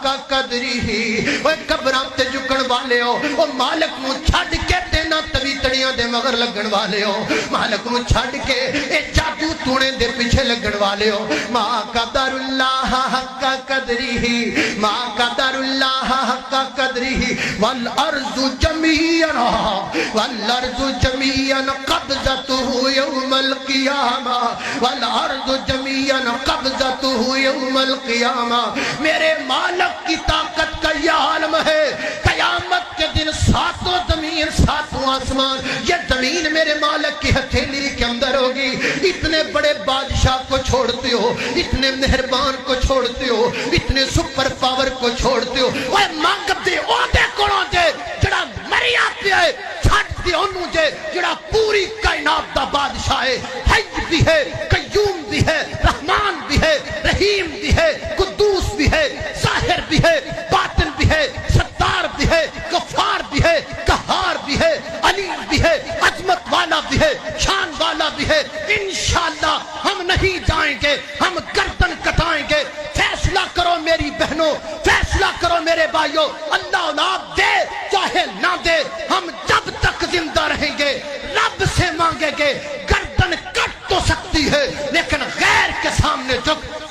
حق قدرہ وہ قبراں تے جھکن والے ہو او مالک نو چھڈ کے تینا تویتڑیاں دے مگر لگن والے ہو مالک نو چھڈ کے اے جادو تونے دے پیچھے لگن والے ہو ما قدر اللہ حق قدرہ ما قدر اللہ حق قدرہ والارض جمیعا والارض جمیعا قبضته یوم القیامہ والارض جمیعا قبضته یوم القیامہ میرے مالک کی طاقت کا یہ عالم ہے قیامت کے دن ساتوں زمین ساتوں آسمان یہ زمین میرے مالک کی ہتھیلی کے اندر ہوگی اتنے بڑے بادشاہ کو چھوڑتے ہو اتنے مہربان کو چھوڑتے ہو اتنے سپر پاور کو چھوڑتے ہو وہ مانگ دے او دے کونوں دے جڑا مریا پہ ہے چھٹ دے انہوں دے جڑا پوری کائنات دا بادشاہ ہے حی بھی ہے قیوم بھی ہے رحمان بھی ہے رحیم بھی ہے قدوس بھی ہے ظاہر بھی ہے باطن بھی ہے ستار بھی ہے غفار بھی ہے قہار بھی ہے علیم بھی ہے عظمت والا بھی ہے شان والا بھی ہے انشاءاللہ ہم نہیں جائیں گے ہم گردن کٹائیں گے فیصلہ کرو میری بہنوں فیصلہ کرو میرے بھائیوں اللہ اولاد دے چاہے نہ دے ہم جب تک زندہ رہیں گے رب سے مانگیں گے گردن کٹ تو سکتی ہے لیکن غیر کے سامنے جھک